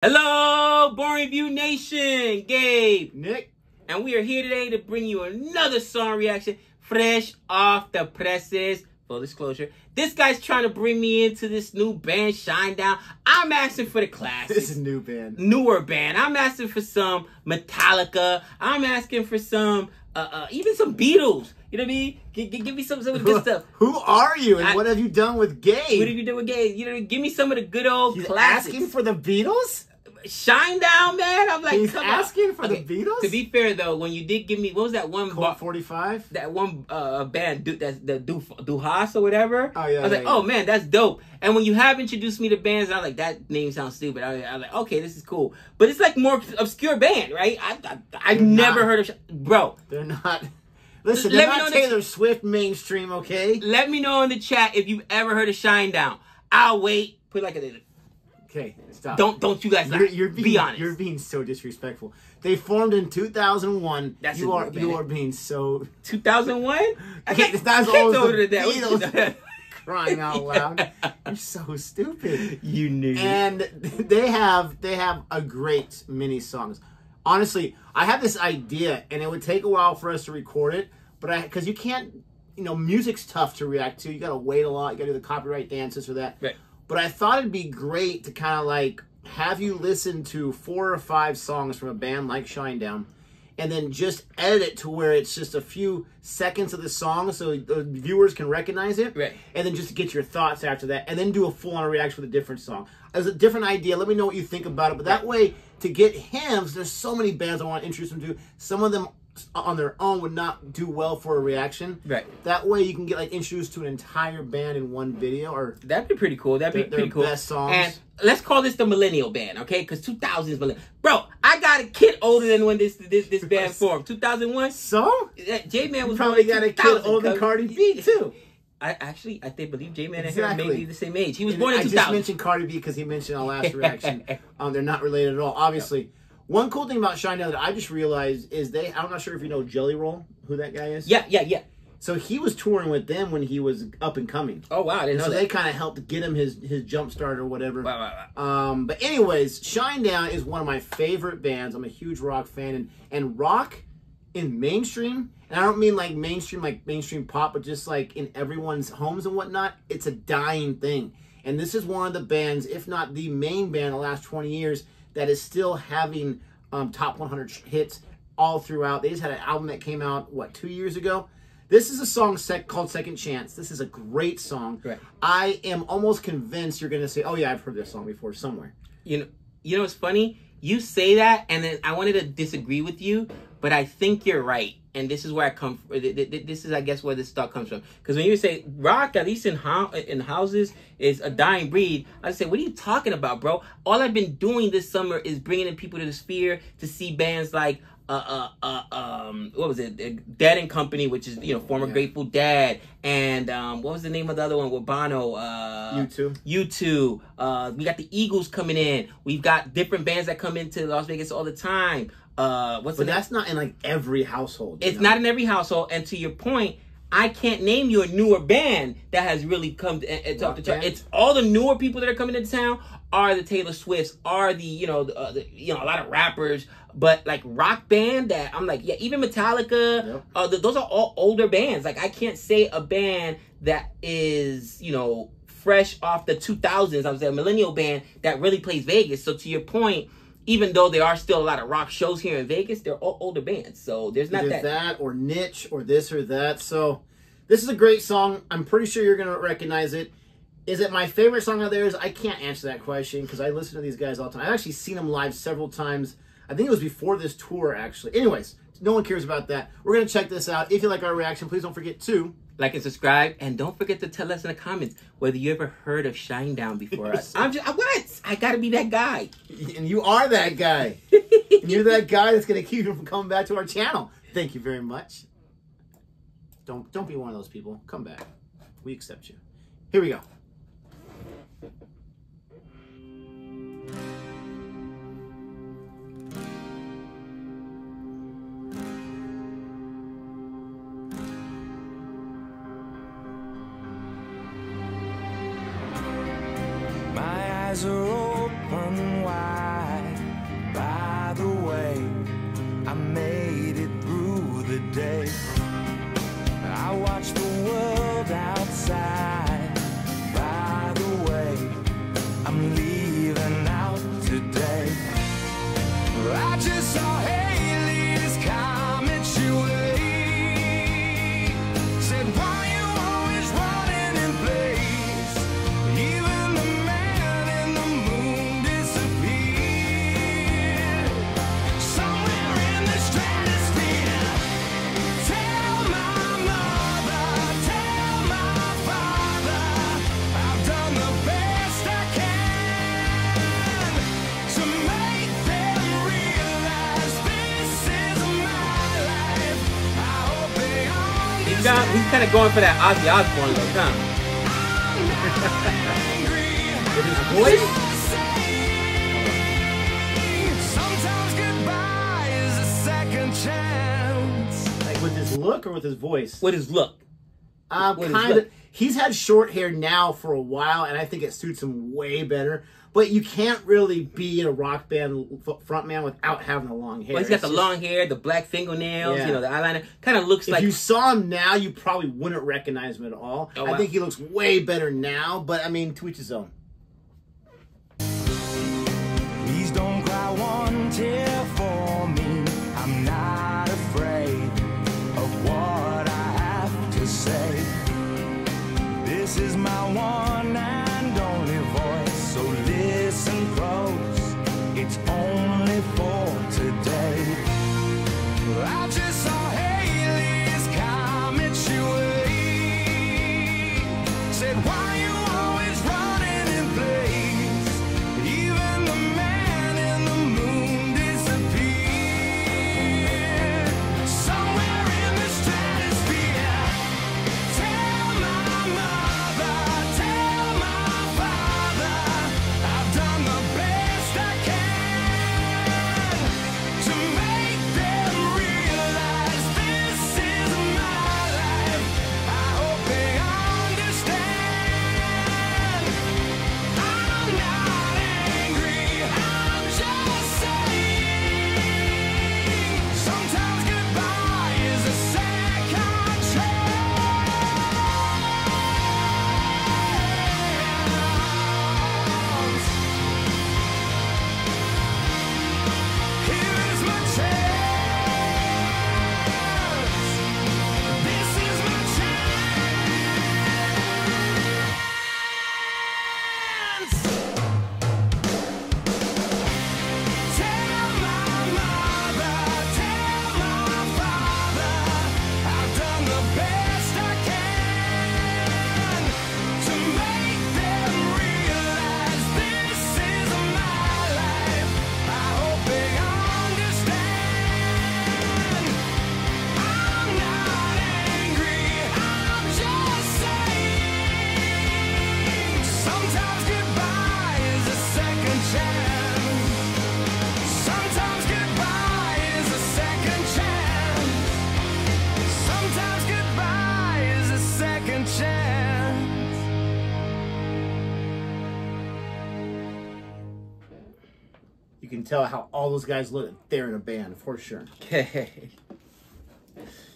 Hello, Boring Review Nation, Gabe, Nick, and we are here today to bring you another song reaction, fresh off the presses. Full disclosure, this guy's trying to bring me into this new band, Shinedown. I'm asking for the classics. This is a new band. Newer band. I'm asking for some Metallica. I'm asking for some, even some Beatles. You know what I mean? Give me some of the good stuff. Who are you, and what have you done with Gabe? What have you done with Gabe? You know, give me some of the good old classics. Asking for the Beatles? Shinedown, man. I'm like, he's asking for the Beatles. To be fair, though, when you did give me, what was that one? Colt 45. That one band, that's the Duhas or whatever. Oh yeah. I was like, oh man, that's dope. And when you have introduced me to bands, I was like, that name sounds stupid. I was like, okay, this is cool. But it's like more obscure band, right? I've never heard of, bro. They're not. Listen, they're not Taylor Swift mainstream, okay? Let me know in the chat if you've ever heard of Shinedown. I'll wait. Put like a. Okay, stop. Don't you guys be honest. You're being so disrespectful. They formed in 2001. You are being so 2001. Okay, it's not as old as the Beatles. Crying out loud. You're so stupid. You knew. And they have a great mini songs. Honestly, I had this idea, and it would take a while for us to record it, but because you can't, music's tough to react to. You got to wait a lot. You got to do the copyright dances for that. Right. But I thought it'd be great to kind of like have you listen to 4 or 5 songs from a band like Shinedown, and then just edit it to where it's just a few seconds of the song so the viewers can recognize it. Right. And then just get your thoughts after that, and then do a full-on reaction with a different song. As a different idea, let me know what you think about it. But that way, to get hymns, there's so many bands I want to introduce them to. Some of them on their own would not do well for a reaction. Right. That way you can get like introduced to an entire band in one video. Or that'd be pretty cool. That'd be pretty cool. Best songs. And let's call this the millennial band, okay? Because 2000 is millennial. Bro, I got a kid older than when this band formed. 2001. So? J-Man was probably got a kid older than Cardi B too. I believe J-Man and her may be the same age. He was born in 2000. I just mentioned Cardi B because he mentioned our last reaction. They're not related at all, obviously. Yep. One cool thing about Shinedown that I just realized is I'm not sure if you know Jelly Roll, who that guy is. Yeah. So he was touring with them when he was up and coming. Oh, wow, I didn't know that. So they kind of helped get him his jump start or whatever. Wow. But anyways, Shinedown is one of my favorite bands. I'm a huge rock fan. And rock in mainstream, and I don't mean like mainstream pop, but just like in everyone's homes and whatnot, it's a dying thing. And this is one of the bands, if not the main band in the last 20 years, that is still having top 100 hits all throughout. They just had an album that came out, 2 years ago? This is a song called Second Chance. This is a great song. Right. I am almost convinced you're going to say, oh yeah, I've heard this song before somewhere. You know what's funny? You say that, and then I wanted to disagree with you, but I think you're right. And this is where I come from. This is, I guess, where this thought comes from. Because when you say rock, at least in houses, is a dying breed, I say, what are you talking about, bro? All I've been doing this summer is bringing in people to the sphere to see bands like what was it? Dead and Company, which is former Grateful Dead, and what was the name of the other one with Bono? U2. We got the Eagles coming in. We've got different bands that come into Las Vegas all the time. But that's not in like every household. It's not in every household. And to your point, I can't name you a newer band that has really come and talk to chart. It's all the newer people that are coming into town are the Taylor Swifts, are the a lot of rappers, but like rock band that I'm like, yeah, even Metallica, those are all older bands. Like I can't say a band that is fresh off the 2000s. I was a millennial band that really plays Vegas. So to your point, even though there are still a lot of rock shows here in Vegas, they're all older bands. So there's not that or niche or this or that. So this is a great song. I'm pretty sure you're going to recognize it. Is it my favorite song of theirs? I can't answer that question because I listen to these guys all the time. I've actually seen them live several times. I think it was before this tour, actually. Anyways, no one cares about that. We're going to check this out. If you like our reaction, please don't forget to like and subscribe, and don't forget to tell us in the comments whether you ever heard of Shinedown before us. I gotta be that guy. And you are that guy. And you're that guy that's gonna keep you from coming back to our channel. Thank you very much. Don't be one of those people. Come back. We accept you. Here we go. My eyes are open wide. He's kind of going for that Ozzy Osbourne look, huh? With his voice? Sometimes goodbye is a second chance. Like with his look or with his voice? With his look. Kind of. He's had short hair now for a while, and I think it suits him way better. But you can't really be in a rock band frontman without having the long hair. Well, he's got the long hair, the black fingernails, Yeah. you know, the eyeliner. Kind of looks like... If you saw him now, you probably wouldn't recognize him at all. Oh, I wow. think he looks way better now, but I mean, to each his own. Please don't cry one tear for me. I'm not afraid of what I have to say. This is my one and only voice, so listen close. It's only for today. I just saw Haley's comet she waved. Said, why you always running in place? Even the man in the moon disappeared. Somewhere in the stratosphere. Tell my mother, tell my father, I've done the best I can to make them realize this is my life. I hope they understand. I'm not angry, I'm just saying. Sometimes goodbye is a second chance. Here's my chance. This is my chance. Tell my mother, tell my father, I've done the best I can to make them realize this is my life. I hope they understand. I'm not angry, I'm just saying. Sometimes goodbye is a second chance. Sometimes goodbye is a second chance. Sometimes goodbye is a second chance. You can tell how all those guys look. They're in a band, for sure.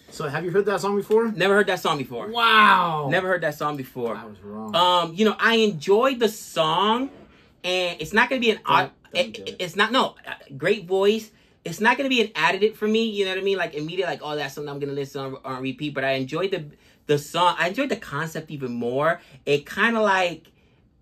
So, have you heard that song before? Never heard that song before. Wow. Never heard that song before. I was wrong. You know, I enjoyed the song, and it's not going to be an odd. Don't do it. It's not great voice. It's not going to be an additive for me. You know what I mean? Like immediately, like that's something I'm going to listen on repeat. But I enjoyed the song. I enjoyed the concept even more. It kind of like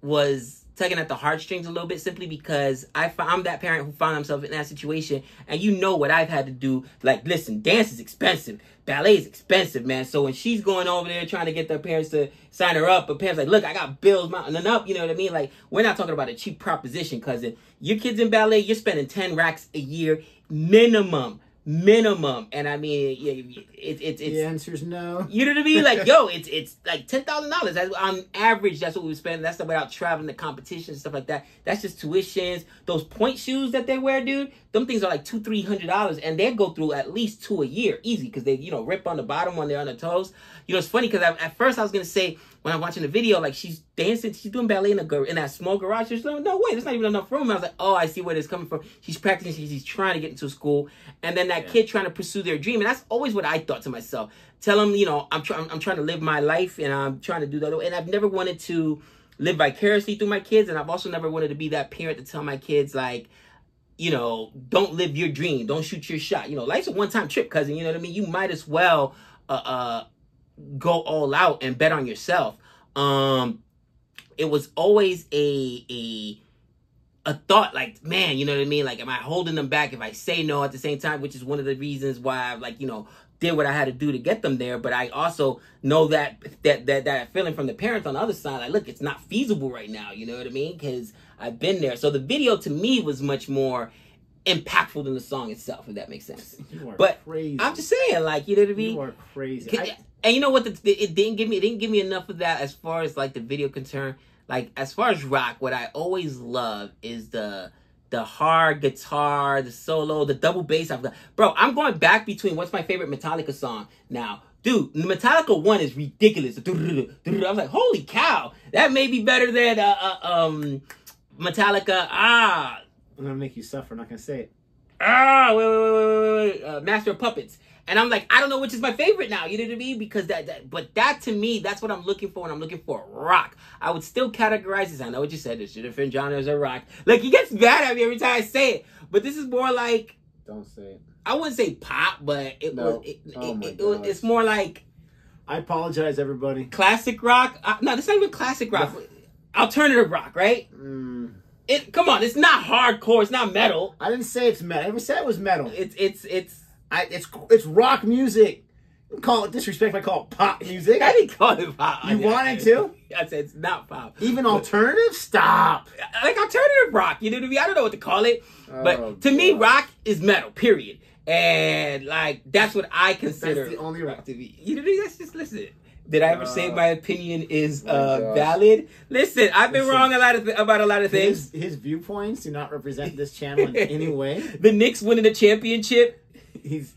was tugging at the heartstrings a little bit, simply because I'm that parent who found himself in that situation, and you know what I've had to do. Like, listen, dance is expensive, ballet is expensive, man. So when she's going over there trying to get their parents to sign her up, but parents like, look, I got bills mounting up. You know what I mean? Like, we're not talking about a cheap proposition, cousin. Your kids in ballet, you're spending 10 racks a year minimum. And I mean, it's The answer's no. you know what I mean? Like, yo, it's like $10,000 on average. That's what we spend. That's without traveling to competitions, stuff like that. That's just tuitions. Those point shoes that they wear, dude, them things are like $200-300, and they go through at least 2 a year, easy, because they rip on the bottom when they're on the toes. You know, it's funny because at first I was gonna say, when I'm watching the video, like, she's dancing, she's doing ballet in that small garage. There's no way, there's not even enough room. I was like, oh, I see where this is coming from. She's practicing, she's trying to get into school, and then that kid trying to pursue their dream. And that's always what I thought to myself. Tell them, I'm trying to live my life, and I'm trying to do that. And I've never wanted to live vicariously through my kids, and I've also never wanted to be that parent to tell my kids, like, don't live your dream, don't shoot your shot. Life's a one-time trip, cousin. You know what I mean? You might as well go all out and bet on yourself. It was always a thought, like, man, you know what I mean? Like, am I holding them back if I say no at the same time? Which is one of the reasons why I've, like, did what I had to do to get them there. But I also know that feeling from the parents on the other side, like, look, it's not feasible right now. You know what I mean? Because I've been there. So the video to me was much more impactful than the song itself, if that makes sense. You are but crazy. I'm just saying, like, you know what I mean? You are crazy. And you know what? It didn't give me enough of that as far as like the video concern. Like as far as rock, what I always love is the hard guitar, the solo, the double bass. Bro, I'm going back between what's my favorite Metallica song now. Dude, Metallica 1 is ridiculous. I was like, holy cow, that may be better than Metallica. I'm gonna make you suffer. I'm not gonna say it. Wait. Master of Puppets. And I'm like, I don't know which is my favorite now. You know what I mean? Because but that to me, that's what I'm looking for when I'm looking for rock. I would still categorize this. I know what you said. There's different genres of rock. Like, he gets mad at me every time I say it. But this is more like... Don't say it. I wouldn't say pop, but it's more like... I apologize, everybody. Classic rock? No, this is not even classic rock. Alternative rock, right? Come on, it's not hardcore. It's not metal. I didn't say it's metal. I never said it was metal. It's rock music. You call it disrespect. I call it pop music. I didn't call it pop. You wanted to? I said it's not pop. Even alternative? Stop. Like alternative rock. You know what I mean? I don't know what to call it. But to me, rock is metal, period. And like that's what I consider. That's the only rock to be. You know what I mean? Let's just listen. Did I ever say my opinion is valid? Listen, I've been wrong about a lot of things. His viewpoints do not represent this channel in any way. The Knicks winning the championship. He's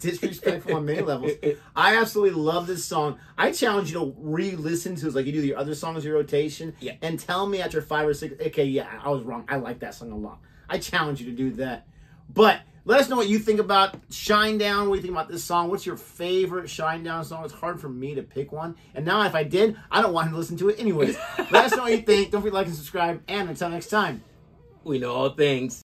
disrespectful on many levels. I absolutely love this song. I challenge you to re-listen to it like you do your other songs, your rotation, and tell me after 5 or 6, okay, yeah, I was wrong. I like that song a lot. I challenge you to do that. But let us know what you think about Shinedown. What do you think about this song? What's your favorite Shinedown song? It's hard for me to pick one. And now if I did, I don't want him to listen to it anyways. Let us know what you think. Don't forget to like and subscribe. And until next time, we know all things.